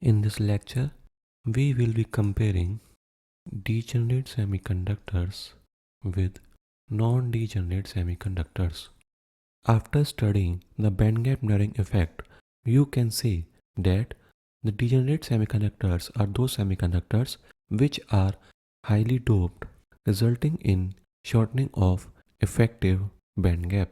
In this lecture, we will be comparing degenerate semiconductors with non-degenerate semiconductors. After studying the bandgap narrowing effect, you can say that the degenerate semiconductors are those semiconductors which are highly doped, resulting in shortening of effective bandgap.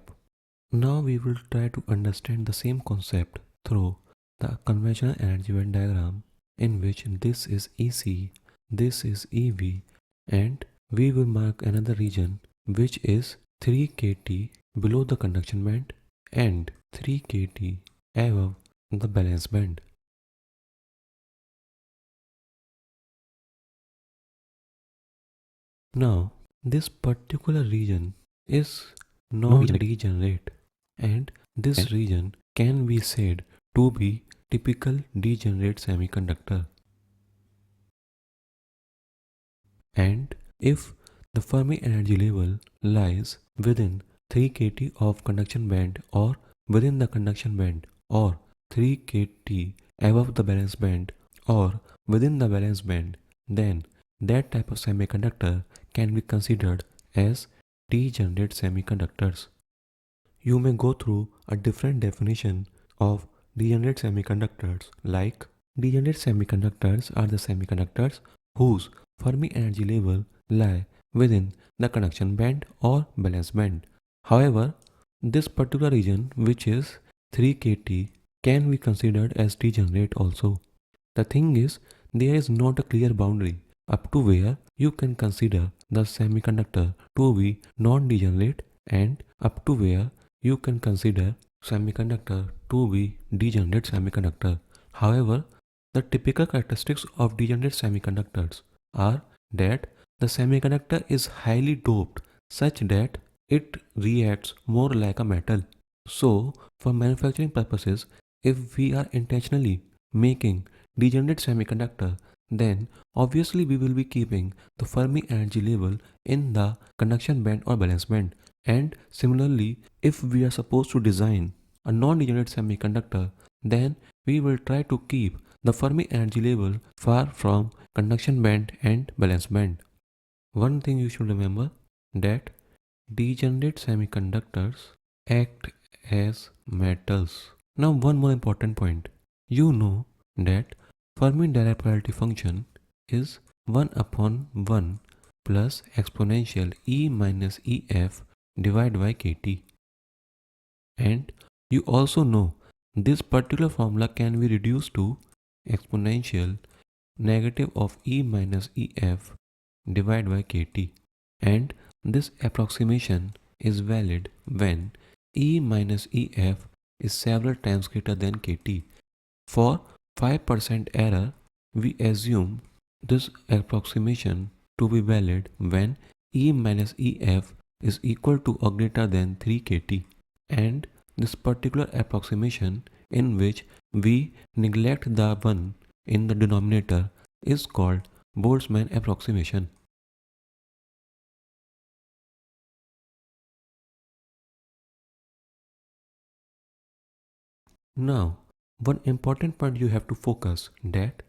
Now we will try to understand the same concept through the conventional energy band diagram, in which this is EC, this is EV, and we will mark another region which is 3 kT below the conduction band and 3 kT above the valence band. Now, this particular region is non-degenerate, and this region can be said to be typical degenerate semiconductor. And if the Fermi energy level lies within 3 kT of conduction band or within the conduction band or 3 kT above the valence band or within the valence band, then that type of semiconductor can be considered as degenerate semiconductors. You may go through a different definition of degenerate semiconductors, like degenerate semiconductors are the semiconductors whose Fermi energy level lie within the conduction band or valence band. However, this particular region, which is 3 kT, can be considered as degenerate also. The thing is, there is not a clear boundary up to where you can consider the semiconductor to be non-degenerate and up to where you can consider semiconductor to be degenerate semiconductor. However, the typical characteristics of degenerate semiconductors are that the semiconductor is highly doped such that it reacts more like a metal. So, for manufacturing purposes, if we are intentionally making degenerate semiconductor, then obviously we will be keeping the Fermi energy level in the conduction band or valence band. And similarly, if we are supposed to design a non-degenerate semiconductor, then we will try to keep the Fermi energy level far from conduction band and valence band. One thing you should remember, that degenerate semiconductors act as metals. Now one more important point. You know that Fermi Dirac polarity function is 1 upon 1 plus exponential E minus EF divided by kT. And you also know this particular formula can be reduced to exponential negative of E minus EF divided by kT. And this approximation is valid when E minus EF is several times greater than kT. For 5% error, we assume this approximation to be valid when E minus EF is equal to or greater than 3 kT. And this particular approximation, in which we neglect the 1 in the denominator, is called Boltzmann approximation. Now, one important point you have to focus, that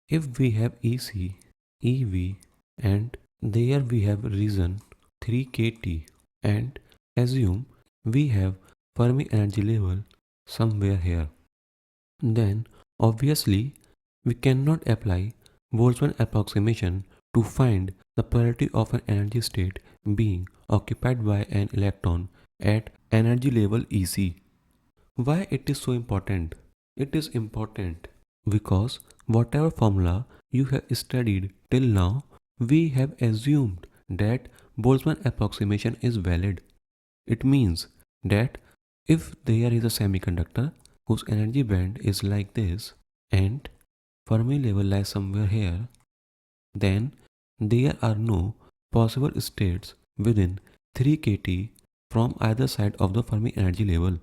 if we have EC, EV, and there we have region 3 kT, and assume we have Fermi energy level somewhere here, then obviously we cannot apply Boltzmann approximation to find the polarity of an energy state being occupied by an electron at energy level EC. Why it is so important? It is important because whatever formula you have studied till now, we have assumed that Boltzmann approximation is valid. It means that if there is a semiconductor whose energy band is like this and Fermi level lies somewhere here, then there are no possible states within 3 kT from either side of the Fermi energy level.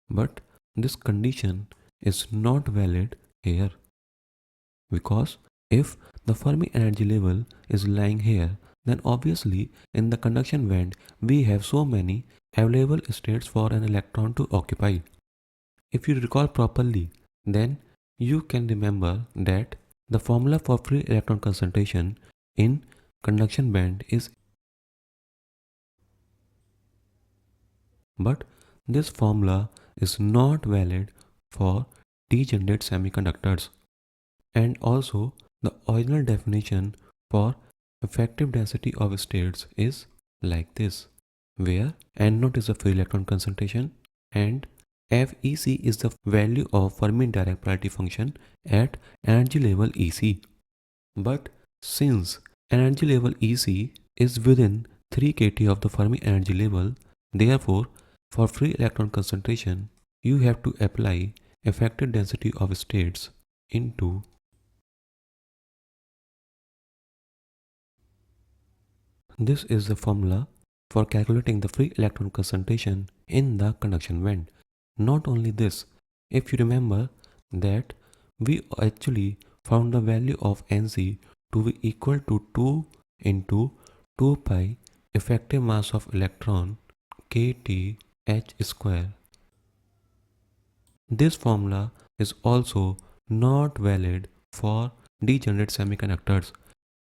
But this condition is not valid here, because if the Fermi energy level is lying here, then obviously in the conduction band we have so many available states for an electron to occupy. If you recall properly, then you can remember that the formula for free electron concentration in conduction band is, but this formula is not valid for degenerate semiconductors. And also, the original definition for effective density of states is like this, where N naught is the free electron concentration and FEC is the value of Fermi direct priority function at energy level EC. But since energy level EC is within 3 kT of the Fermi energy level, therefore, for free electron concentration, you have to apply effective density of states into. This is the formula for calculating the free electron concentration in the conduction band. Not only this, if you remember that we actually found the value of Nc to be equal to 2 into 2 pi effective mass of electron kT h square. This formula is also not valid for degenerate semiconductors,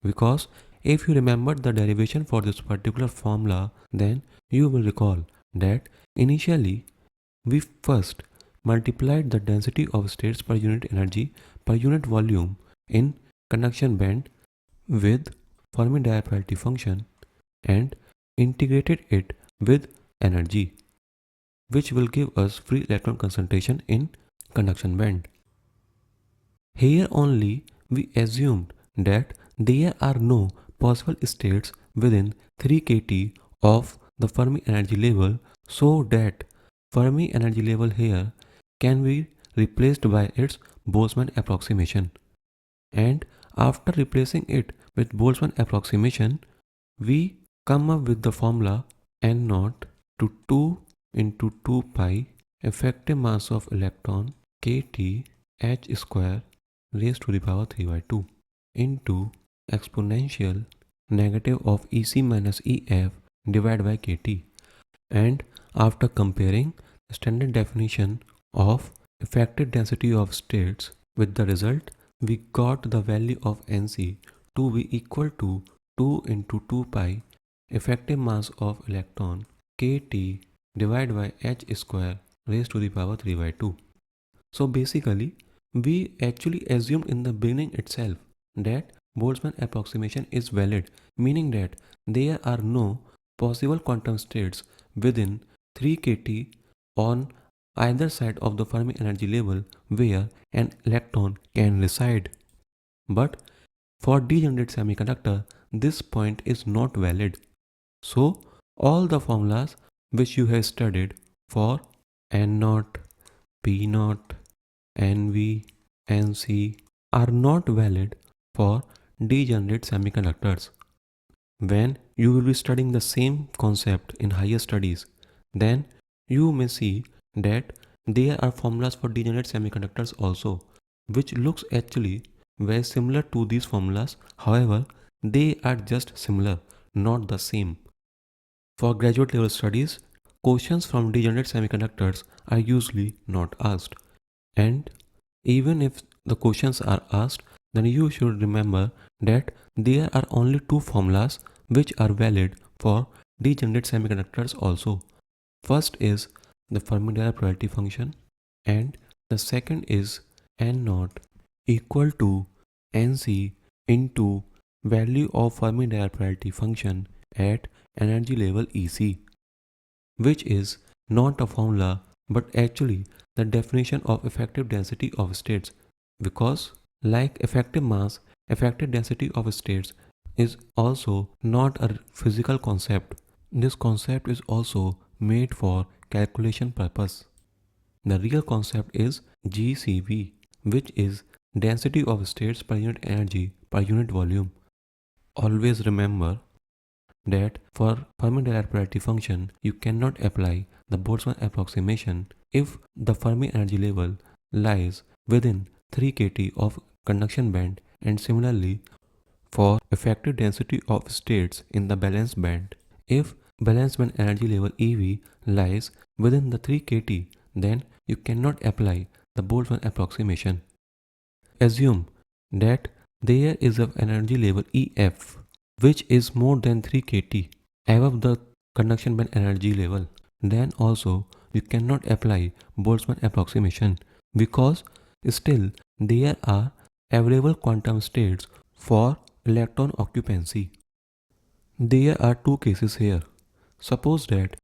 because if you remember the derivation for this particular formula, then you will recall that initially we first multiplied the density of states per unit energy per unit volume in conduction band with Fermi priority function and integrated it with energy, which will give us free electron concentration in conduction band. Here only we assumed that there are no possible states within 3 kT of the Fermi energy level, so that Fermi energy level here can be replaced by its Boltzmann approximation. And after replacing it with Boltzmann approximation, we come up with the formula N naught to 2 into 2 pi effective mass of electron kT h square raised to the power 3 by 2 into exponential negative of EC minus EF divided by kT. And after comparing the standard definition of effective density of states with the result, we got the value of Nc to be equal to 2 into 2 pi effective mass of electron kT divided by h square raised to the power 3 by 2. So basically, we actually assumed in the beginning itself that Boltzmann approximation is valid, meaning that there are no possible quantum states within 3 kT on either side of the Fermi energy level where an electron can reside. But for degenerate semiconductor, this point is not valid. So all the formulas which you have studied for N naught, P naught, NV, NC are not valid for degenerate semiconductors. When you will be studying the same concept in higher studies, then you may see that there are formulas for degenerate semiconductors also, which looks actually very similar to these formulas. However, they are just similar, not the same. For graduate level studies, questions from degenerate semiconductors are usually not asked. And even if the questions are asked, then you should remember that there are only two formulas which are valid for degenerate semiconductors also. First is the Fermi priority function, and the second is N naught equal to Nc into value of Fermi priority function at energy level EC, which is not a formula but actually the definition of effective density of states, because like effective mass, effective density of states is also not a physical concept. This concept is also made for calculation purpose. The real concept is GCV, which is density of states per unit energy per unit volume. Always remember that for Fermi priority function, you cannot apply the Boltzmann approximation if the Fermi energy level lies within 3 kT of conduction band, and similarly for effective density of states in the valence band. If valence band energy level EV lies within the 3 kT, then you cannot apply the Boltzmann approximation. assume that there is an energy level EF which is more than 3 kT above the conduction band energy level, then also you cannot apply Boltzmann approximation because still there are available quantum states for electron occupancy. There are two cases here. Suppose that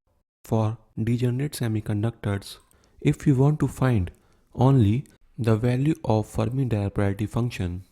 for degenerate semiconductors, if you want to find only the value of Fermi Dirac function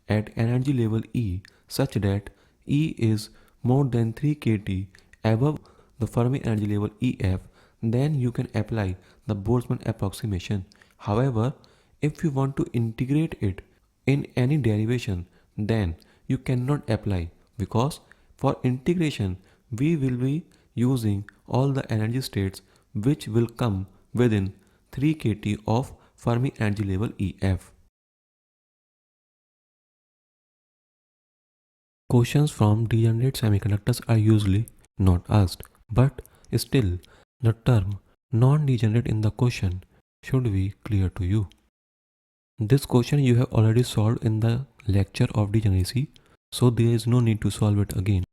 at energy level E such that E is more than 3 kT above the Fermi energy level EF, then you can apply the Boltzmann approximation. However, if you want to integrate it in any derivation, then you cannot apply because for integration we will be using all the energy states which will come within 3 kT of Fermi energy level EF. Questions from degenerate semiconductors are usually not asked, but still the term non-degenerate in the question should be clear to you. This question you have already solved in the lecture of degeneracy, so there is no need to solve it again.